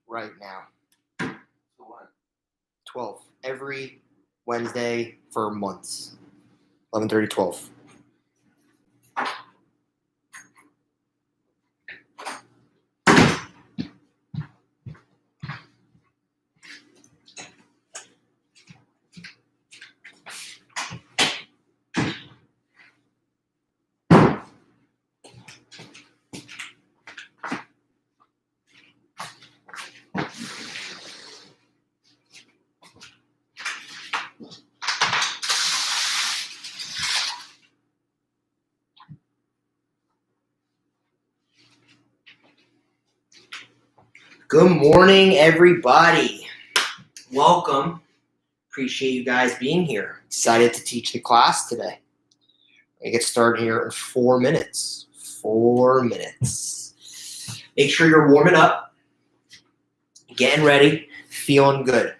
Right now. 12. Every Wednesday for months. 11:30, 12. Good morning, everybody. Welcome. Appreciate you guys being here. Excited to teach the class today. I get started here in 4 minutes. 4 minutes. Make sure you're warming up, getting ready, feeling good.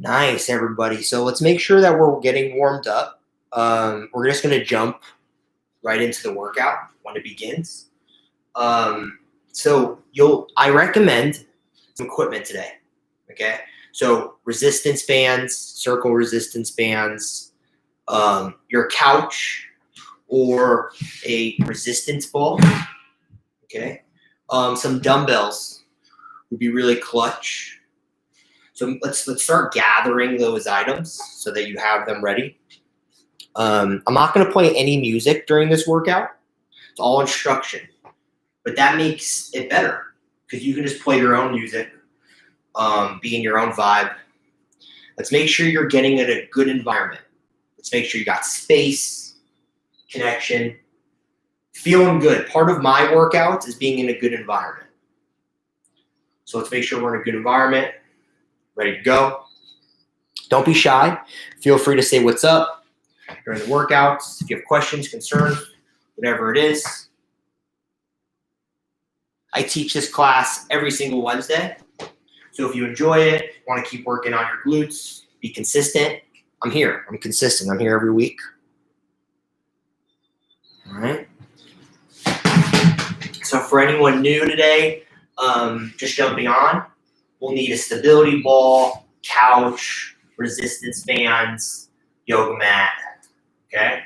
Nice, everybody. So let's make sure that we're getting warmed up. We're just going to jump right into the workout when it begins. So I recommend some equipment today. Okay. So resistance bands, circle resistance bands, your couch or a resistance ball. Okay. Some dumbbells would be really clutch. So let's start gathering those items so that you have them ready. I'm not going to play any music during this workout. It's all instruction. But that makes it better because you can just play your own music, be in your own vibe. Let's make sure you're getting in a good environment. Let's make sure you got space, connection, feeling good. Part of my workouts is being in a good environment. So let's make sure we're in a good environment. Ready to go. Don't be shy. Feel free to say what's up during the workouts. If you have questions, concerns, whatever it is. I teach this class every single Wednesday. So if you enjoy it, want to keep working on your glutes, be consistent, I'm here. I'm consistent. I'm here every week. All right. So for anyone new today, just jumping on, we'll need a stability ball, couch, resistance bands, yoga mat, okay?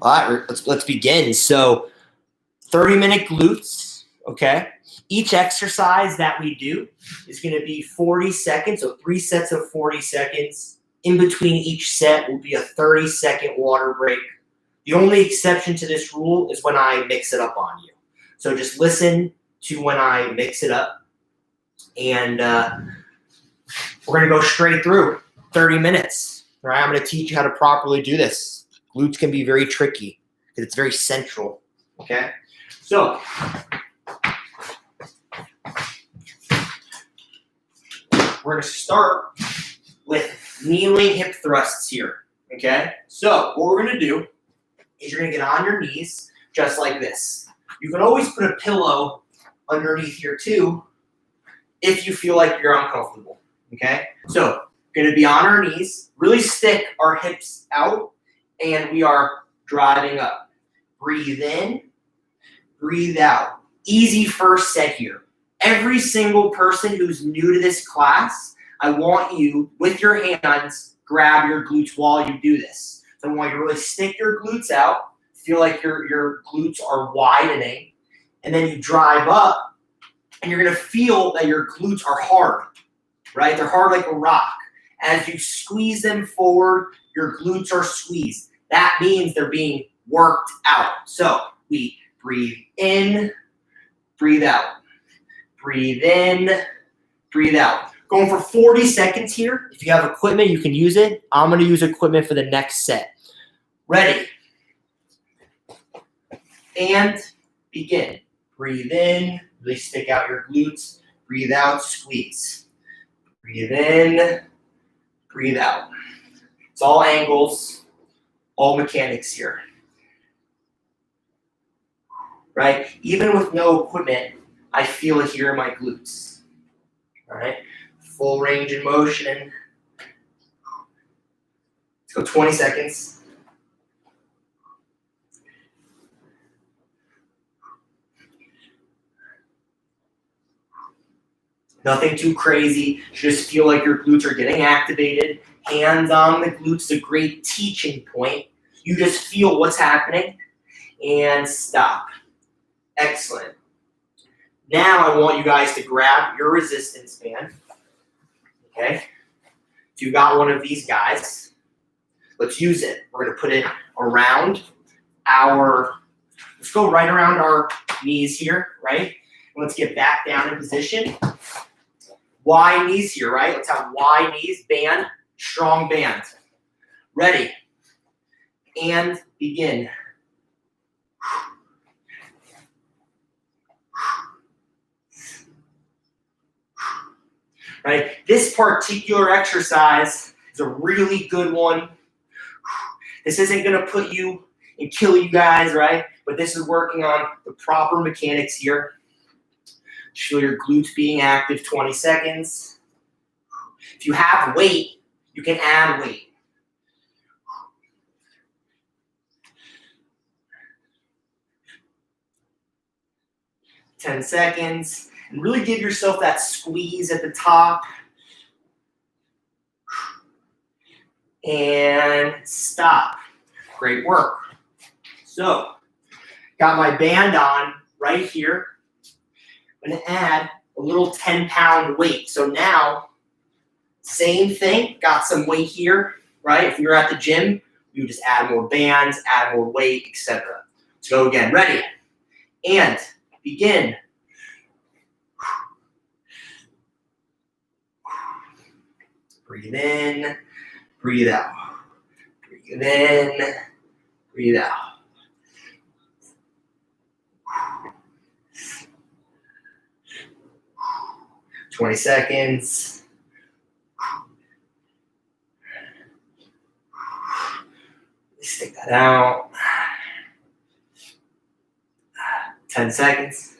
All right, let's begin. So 30-minute glutes, okay? Each exercise that we do is going to be 40 seconds, so 3 sets of 40 seconds. In between each set will be a 30-second water break. The only exception to this rule is when I mix it up on you. So just listen to when I mix it up. And We're going to go straight through 30 minutes. All right, I'm going to teach you how to properly do this. Glutes can be very tricky because it's very central. Okay, so we're going to start with kneeling hip thrusts here. Okay, so what we're going to do is you're going to get on your knees just like this. You can always put a pillow underneath here too if you feel like you're uncomfortable. Okay, so we're going to be on our knees, really stick our hips out, and we are driving up. Breathe in, breathe out. Easy first set here. Every single person who's new to this class, I want you, with your hands, grab your glutes while you do this. So I want you to really stick your glutes out, feel like your glutes are widening, and then you drive up, and you're going to feel that your glutes are hard, right? They're hard like a rock. As you squeeze them forward, your glutes are squeezed. That means they're being worked out. So we breathe in, breathe out. Breathe in, breathe out. Going for 40 seconds here. If you have equipment, you can use it. I'm going to use equipment for the next set. Ready. And begin. Breathe in, really stick out your glutes. Breathe out, squeeze. Breathe in, breathe out. It's all angles, all mechanics here. Right? Even with no equipment, I feel it here in my glutes. All right? Full range of motion. Let's go 20 seconds. Nothing too crazy. Just feel like your glutes are getting activated. Hands on the glutes, a great teaching point. You just feel what's happening and stop. Excellent. Now I want you guys to grab your resistance band. Okay? So you got one of these guys. Let's use it. We're going to put it around let's go right around our knees here, right? Let's get back down in position. Wide knees here, right? Let's have wide knees, band, strong band. Ready. And begin. Right? This particular exercise is a really good one. This isn't going to put you and kill you guys, right? But this is working on the proper mechanics here. Feel your glutes being active, 20 seconds. If you have weight, you can add weight. Ten seconds. And really give yourself that squeeze at the top. And stop. Great work. So, got my band on right here. I'm going to add a little 10-pound weight. So now, same thing, got some weight here, right? If you're at the gym, you just add more bands, add more weight, etc. Let's go again. Ready? And begin. Breathe in, breathe out. Breathe in, breathe out. Twenty seconds. Stick that out. 10 seconds.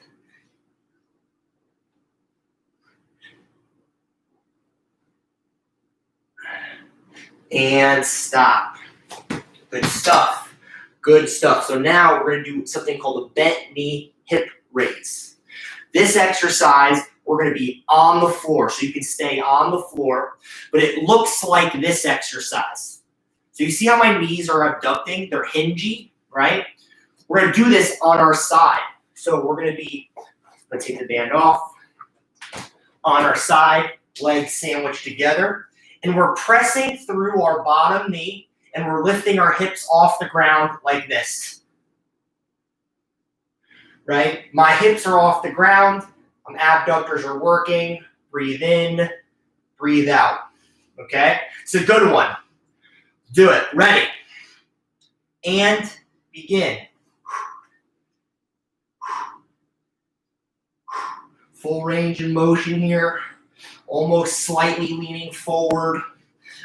And stop. Good stuff. Good stuff. So now we're going to do something called a bent knee hip raise. This exercise, we're going to be on the floor. So you can stay on the floor, but it looks like this exercise. So you see how my knees are abducting? They're hingy, right? We're going to do this on our side. So we're going to be, let's take the band off, on our side, legs sandwiched together. And we're pressing through our bottom knee, and we're lifting our hips off the ground like this. Right? My hips are off the ground. My abductors are working. Breathe in, breathe out. Okay? It's a good one. Do it. Ready. And begin. Full range of motion here. Almost slightly leaning forward.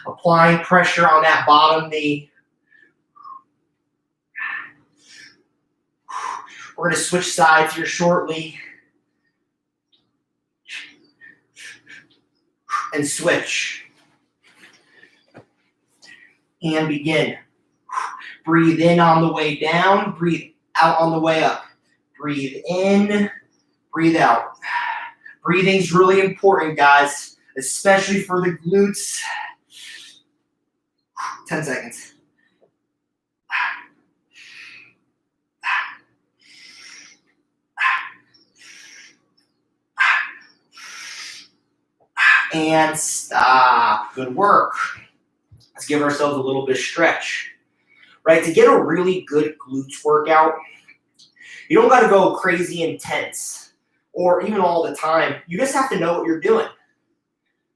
Applying pressure on that bottom knee. We're going to switch sides here shortly. And switch. And begin. Breathe in on the way down. Breathe out on the way up. Breathe in. Breathe out. Breathing's really important, guys, especially for the glutes. 10 seconds. And stop. Good work. Let's give ourselves a little bit of stretch. Right? To get a really good glutes workout, you don't got to go crazy intense or even all the time. You just have to know what you're doing.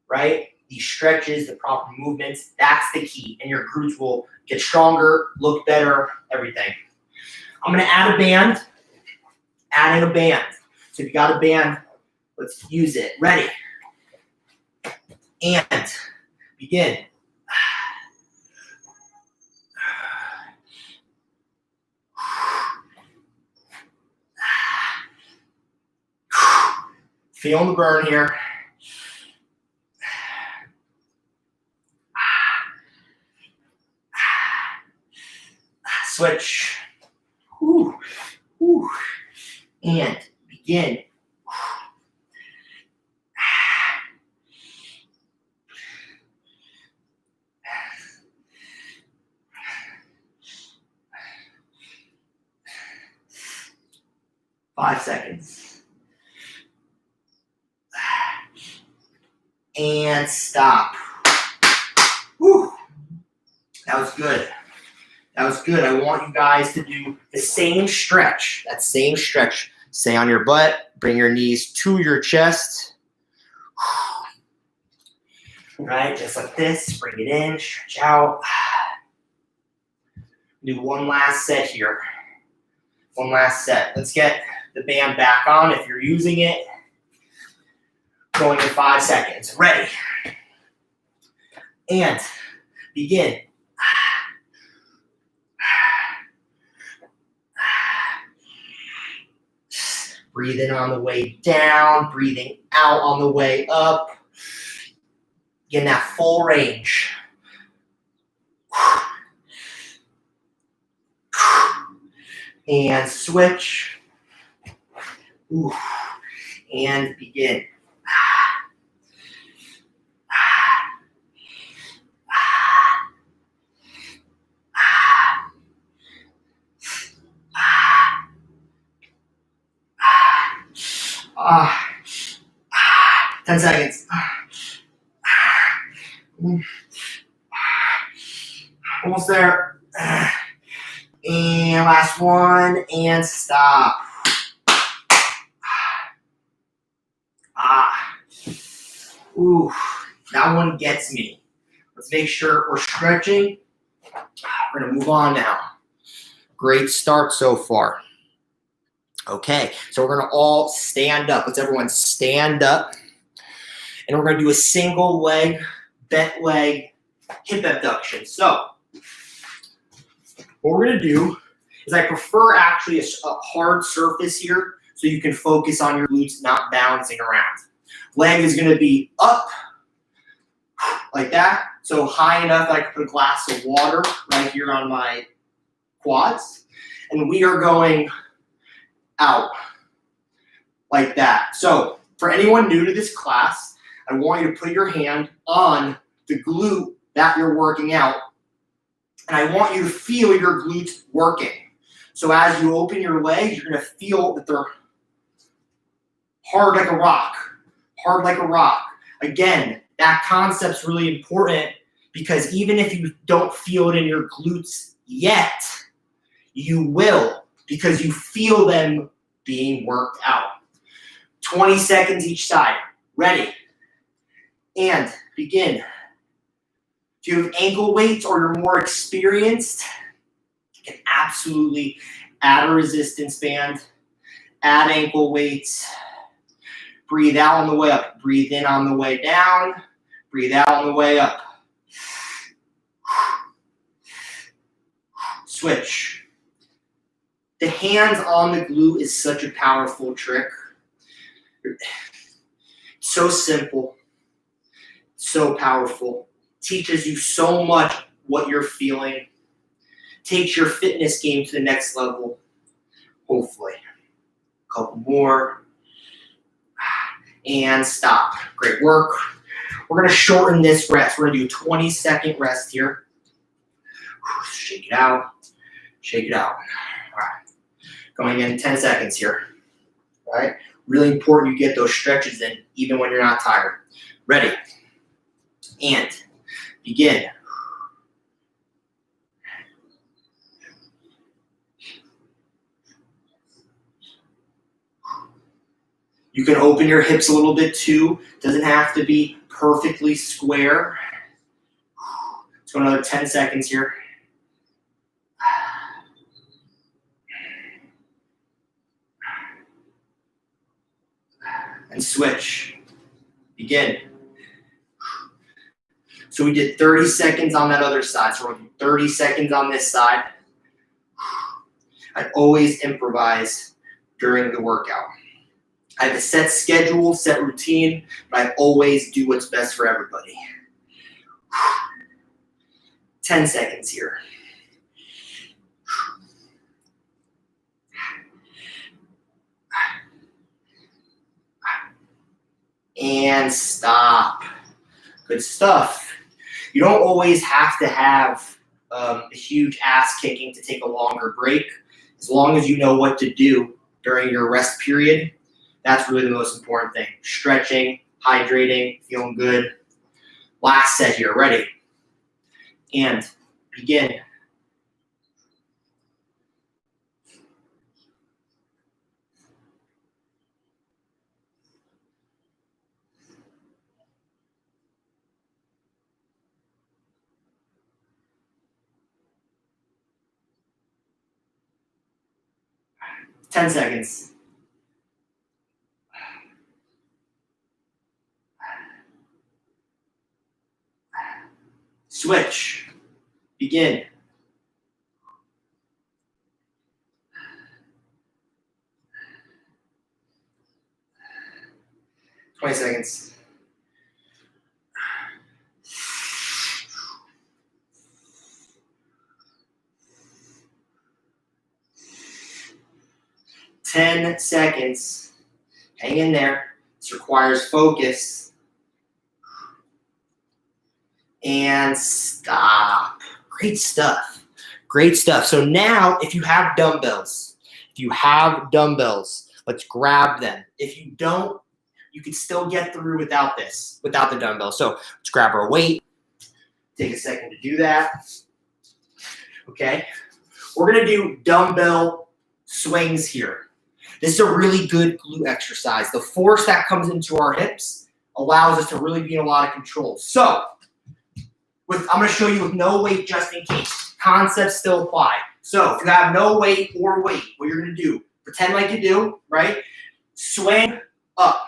Right? These stretches, the proper movements, that's the key. And your glutes will get stronger, look better, everything. I'm going to add a band. Adding a band. So if you got a band, let's use it. Ready? And begin. Feeling the burn here. Switch. Whew. Whew. And begin. 5 seconds. And stop. Whew. That was good. That was good. I want you guys to do the same stretch. That same stretch. Stay on your butt. Bring your knees to your chest. Right, just like this. Bring it in. Stretch out. Do one last set here. One last set. Let's get the band back on if you're using it. Going in 5 seconds. Ready. And begin. Breathe in on the way down. Breathing out on the way up. Getting that full range. And switch. Ooh. And begin. Ah. 10 seconds. Almost there. And last one. And stop. Ooh, that one gets me. Let's make sure we're stretching. We're going to move on now. Great start so far. Okay, so we're going to all stand up. Let's everyone stand up. And we're going to do a single leg, bent leg, hip abduction. So what we're going to do is I prefer actually a hard surface here so you can focus on your glutes, not bouncing around. Leg is going to be up like that. So high enough that I can put a glass of water right here on my quads. And we are going out like that. So for anyone new to this class, I want you to put your hand on the glute that you're working out. And I want you to feel your glutes working. So as you open your legs, you're going to feel that they're hard like a rock. Hard like a rock. Again, that concept's really important because even if you don't feel it in your glutes yet, you will because you feel them being worked out. 20 seconds each side. Ready. And Begin. If you have ankle weights or you're more experienced, you can absolutely add a resistance band, add ankle weights, breathe out on the way up, breathe in on the way down, breathe out on the way up. Switch. The hands on the glute is such a powerful trick. So simple, so powerful. Teaches you so much what you're feeling. Takes your fitness game to the next level, hopefully. A couple more. And stop. Great work. We're going to shorten this rest. We're going to do a 20-second rest here. Shake it out. Shake it out. All right. Going in 10 seconds here. All right. Really important you get those stretches in even when you're not tired. Ready. And begin. You can open your hips a little bit too. Doesn't have to be perfectly square. Let's go another 10 seconds here. And switch. Begin. So we did 30 seconds on that other side. So we're going to do 30 seconds on this side. I always improvise during the workout. I have a set schedule, set routine, but I always do what's best for everybody. 10 seconds here. And stop. Good stuff. You don't always have to have a huge ass kicking to take a longer break. As long as you know what to do during your rest period, that's really the most important thing. Stretching, hydrating, feeling good. Last set here. Ready? And begin. Ten seconds. Switch. Begin. Twenty seconds. Ten seconds. Hang in there. This requires focus. And stop. Great stuff. Great stuff. So now, if you have dumbbells, let's grab them. If you don't, you can still get through without this, without the dumbbells. So let's grab our weight. Take a second to do that. Okay. We're going to do dumbbell swings here. This is a really good glute exercise. The force that comes into our hips allows us to really be in a lot of control. So, I'm going to show you with no weight just in case. Concepts still apply. So if you have no weight or weight, what you're going to do, pretend like you do, right? Swing up.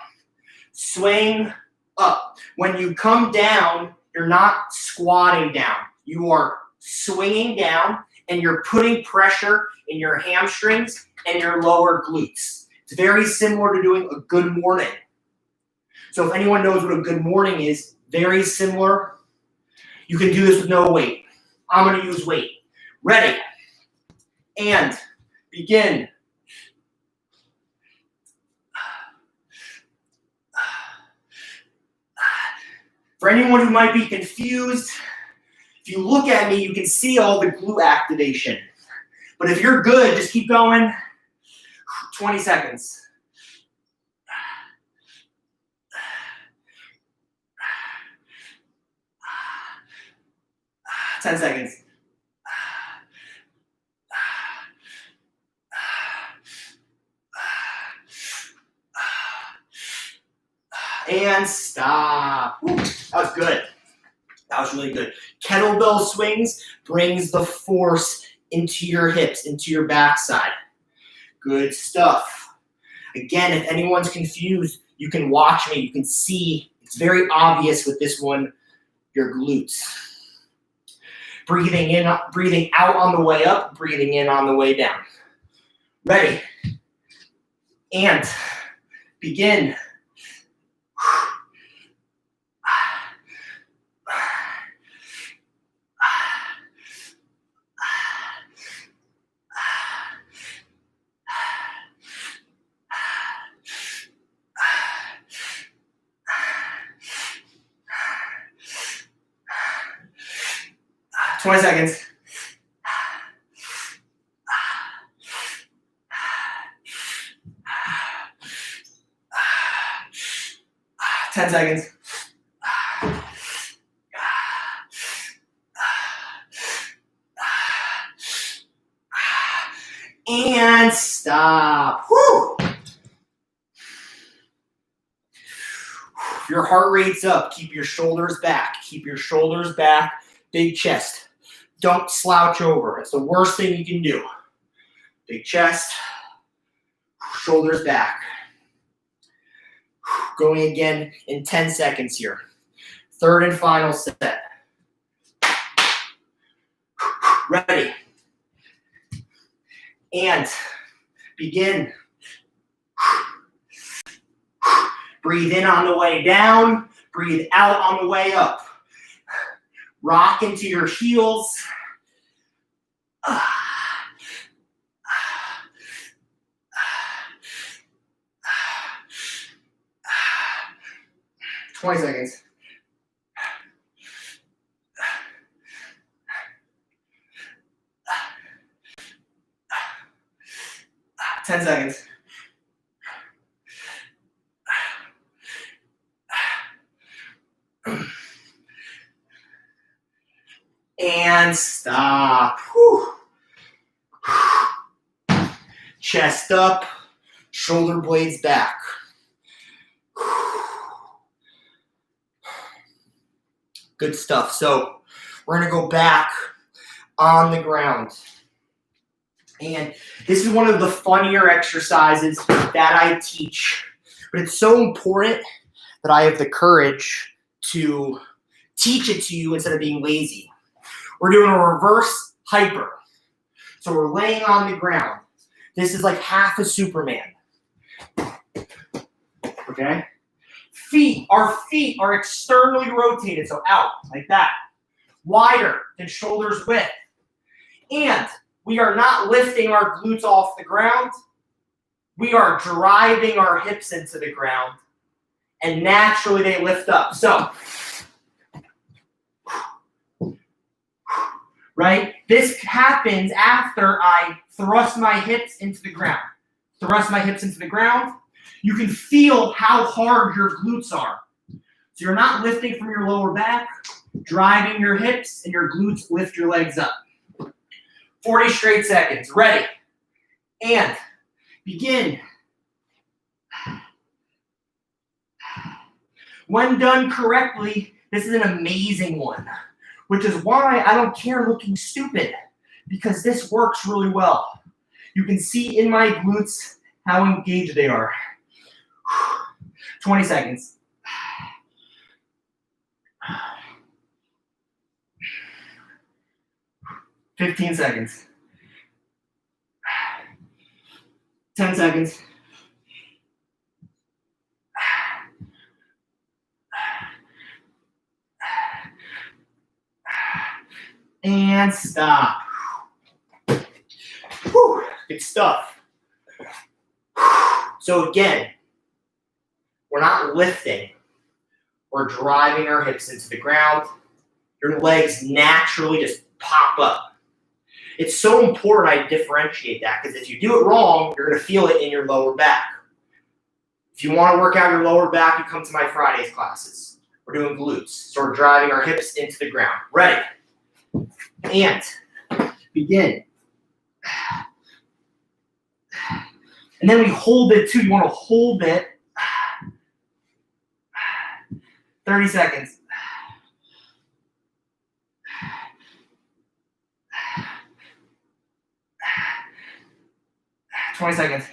Swing up. When you come down, you're not squatting down. You are swinging down, and you're putting pressure in your hamstrings and your lower glutes. It's very similar to doing a good morning. So if anyone knows what a good morning is, very similar. You can do this with no weight. I'm going to use weight. Ready. And begin. For anyone who might be confused, if you look at me, you can see all the glute activation. But if you're good, just keep going. 20 seconds. 10 seconds. And stop. Woo, that was good. That was really good. Kettlebell swings brings the force into your hips, into your backside. Good stuff. Again, if anyone's confused, you can watch me. You can see it's very obvious with this one, your glutes. Breathing in, breathing out on the way up, breathing in on the way down. Ready? And begin. 20 seconds. 10 seconds. And stop. Whew. If your heart rate's up, keep your shoulders back. Keep your shoulders back. Big chest. Don't slouch over. It's the worst thing you can do. Big chest. Shoulders back. Going again in 10 seconds here. Third and final set. Ready. And begin. Breathe in on the way down. Breathe out on the way up. Rock into your heels. 20 seconds. 10 seconds. And stop. Whew. Chest up, shoulder blades back. Good stuff. So we're going to go back on the ground. And this is one of the funnier exercises that I teach. But it's so important that I have the courage to teach it to you instead of being lazy. We're doing a reverse hyper. So we're laying on the ground. This is like half a Superman. Okay? Our feet are externally rotated, so out, like that. Wider than shoulders width. And we are not lifting our glutes off the ground. We are driving our hips into the ground. And naturally they lift up. So, right? This happens after I thrust my hips into the ground. Thrust my hips into the ground. You can feel how hard your glutes are. So you're not lifting from your lower back, driving your hips, and your glutes lift your legs up. 40 straight seconds. Ready. And begin. When done correctly, this is an amazing one, which is why I don't care looking stupid, because this works really well. You can see in my glutes how engaged they are. 20 seconds. 15 seconds. 10 seconds. And stop. Whew, good stuff. So again, we're not lifting. We're driving our hips into the ground. Your legs naturally just pop up. It's so important I differentiate that, because if you do it wrong, you're going to feel it in your lower back. If you want to work out your lower back, you come to my Fridays classes. We're doing glutes. So we're driving our hips into the ground. Ready. And begin. And then we hold it too. You want to hold it. 30 seconds. 20 seconds.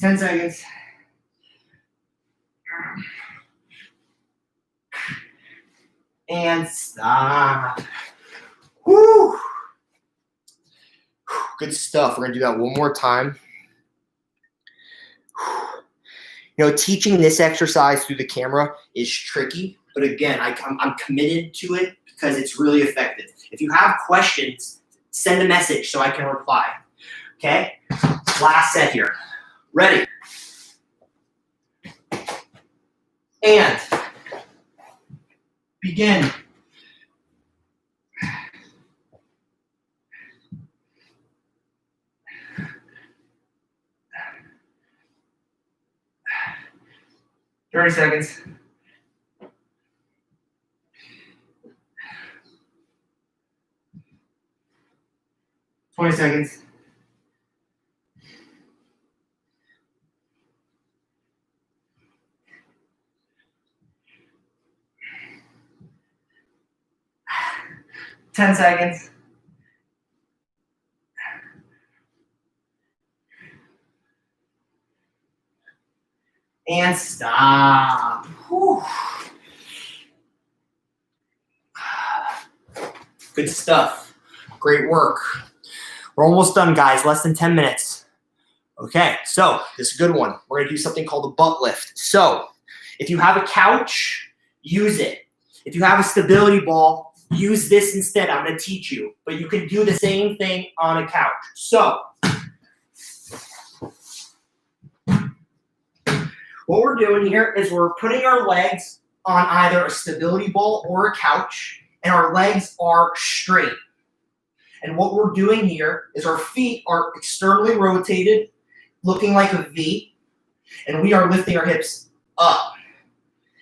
10 seconds. And stop. Woo. Good stuff. We're going to do that one more time. You know, teaching this exercise through the camera is tricky, but again, I'm committed to it because it's really effective. If you have questions, send a message so I can reply. Okay? Last set here. Ready? And begin. Thirty seconds. 20 seconds. 10 seconds. And stop. Whew. Good stuff. Great work. We're almost done, guys. Less than 10 minutes. Okay, so this is a good one. We're going to do something called a butt lift. So if you have a couch, use it. If you have a stability ball, use this instead. I'm going to teach you. But you can do the same thing on a couch. So what we're doing here is we're putting our legs on either a stability ball or a couch, and our legs are straight. And what we're doing here is our feet are externally rotated, looking like a V, and we are lifting our hips up.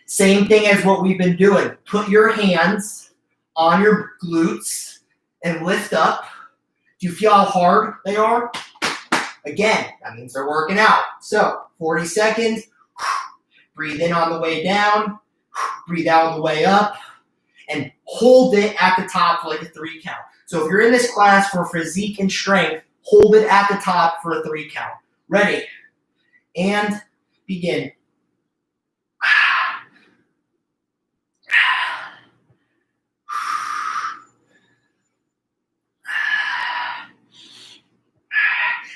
Same thing as what we've been doing. Put your hands on your glutes and lift up. Do you feel how hard they are? Again, that means they're working out. So 40 seconds. Breathe in on the way down. Breathe out on the way up. And hold it at the top for like a 3 count. So if you're in this class for physique and strength, hold it at the top for a 3 count. Ready? And begin.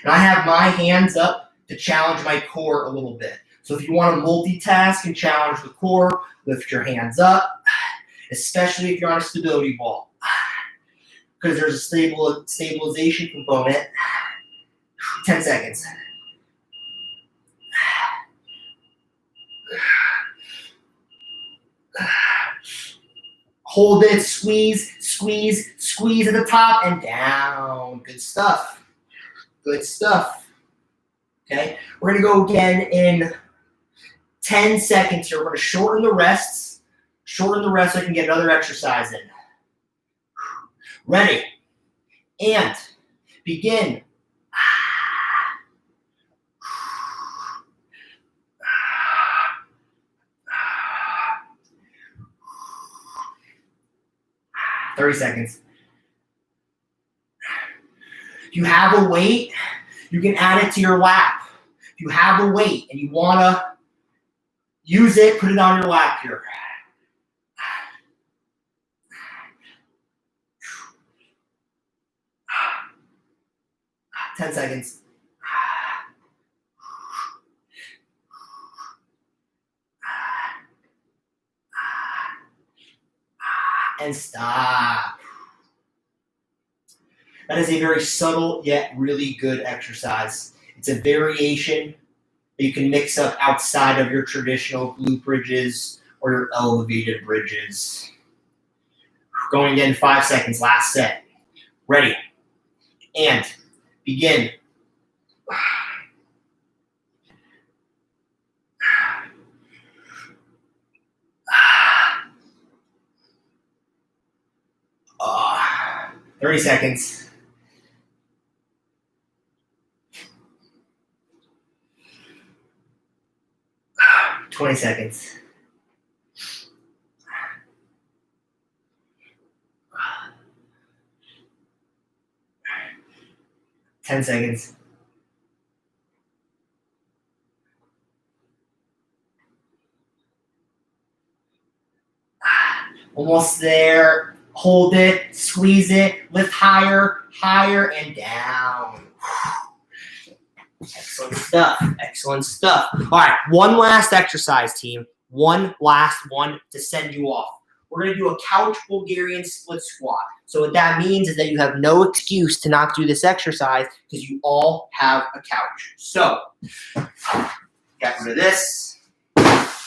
And I have my hands up to challenge my core a little bit. So if you want to multitask and challenge the core, lift your hands up, especially if you're on a stability ball, because there's a stabilization component. 10 seconds. Hold it, squeeze, squeeze, squeeze at the top and down. Good stuff. Good stuff. Okay, we're going to go again in 10 seconds here. We're going to shorten the rests. Shorten the rest so I can get another exercise in. Ready? And begin. "30 seconds. If you have a weight, you can add it to your lap. If you have a weight and you want to use it, put it on your lap here. 10 seconds. And stop. That is a very subtle yet really good exercise. It's a variation that you can mix up outside of your traditional glute bridges or your elevated bridges. Going in 5 seconds, last set. Ready. And begin. 30 seconds. $20 seconds. 10 seconds. Almost there. Hold it, squeeze it, lift higher, higher, and down. Excellent stuff. Excellent stuff. All right, one last exercise, team. One last one to send you off. We're going to do a couch Bulgarian split squat. So what that means is that you have no excuse to not do this exercise because you all have a couch. So, get rid of this.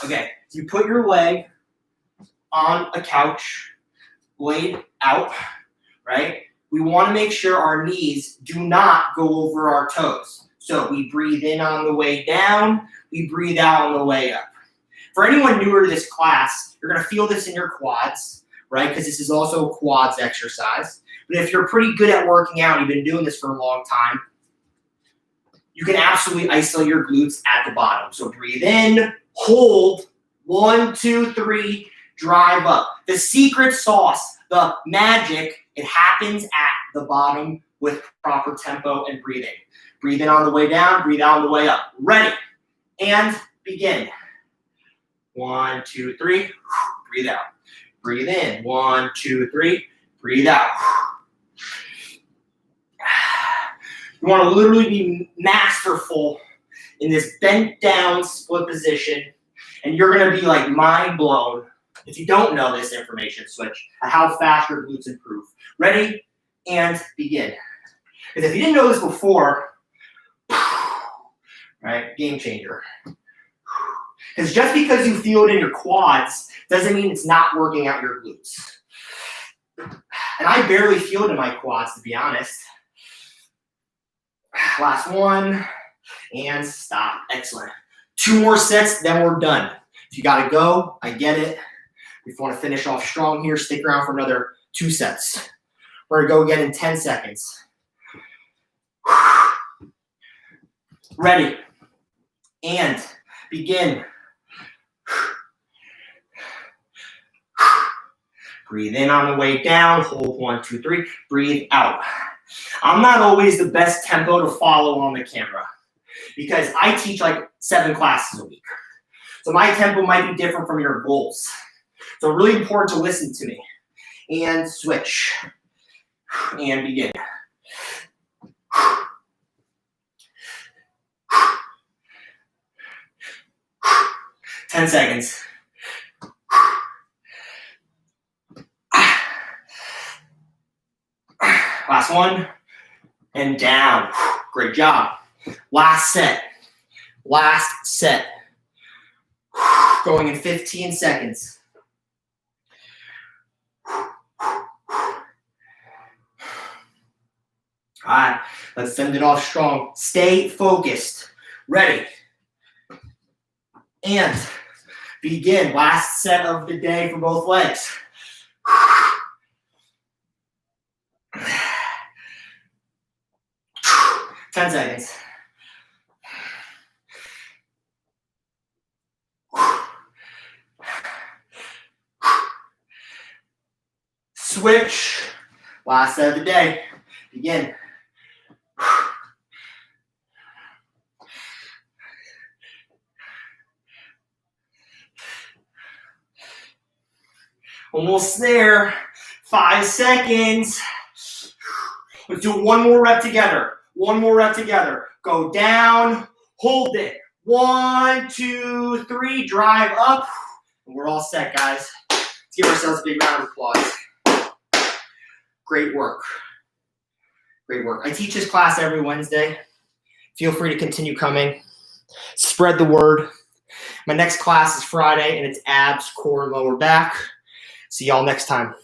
Okay, so you put your leg on a couch, laid out, right? We want to make sure our knees do not go over our toes. So we breathe in on the way down, we breathe out on the way up. For anyone newer to this class, you're going to feel this in your quads, right? Because this is also a quads exercise. But if you're pretty good at working out, you've been doing this for a long time, you can absolutely isolate your glutes at the bottom. So breathe in, hold, 1, 2, 3, drive up. The secret sauce, the magic, it happens at the bottom with proper tempo and breathing. Breathe in on the way down, breathe out on the way up. Ready, and begin. 1, 2, 3, breathe out. Breathe in, 1, 2, 3, breathe out. You want to literally be masterful in this bent down split position, and you're going to be like mind blown if you don't know this information switch at how fast your glutes improve. Ready, and begin. Because if you didn't know this before, right, game changer. Because just because you feel it in your quads doesn't mean it's not working out your glutes. And I barely feel it in my quads, to be honest. Last one, and stop. Excellent. 2 more sets, then we're done. If you got to go, I get it. If you want to finish off strong here, stick around for another 2 sets. We're going to go again in 10 seconds. Ready, and begin. Breathe in on the way down, hold 1, 2, 3, breathe out. I'm not always the best tempo to follow on the camera because I teach like 7 classes a week. So my tempo might be different from your goals. So really important to listen to me. And switch. And begin. 10 seconds. Last one. And down. Great job. Last set. Last set. Going in 15 seconds. All right, let's send it off strong. Stay focused. Ready. And begin. Last set of the day for both legs. Ten seconds. Switch. Last set of the day. Begin. Almost there. 5 seconds. Let's do 1 more rep together. 1 more rep together. Go down. Hold it. 1, 2, 3. Drive up. And we're all set, guys. Let's give ourselves a big round of applause. Great work. Great work. I teach this class every Wednesday. Feel free to continue coming. Spread the word. My next class is Friday, and it's abs, core, and lower back. See y'all next time.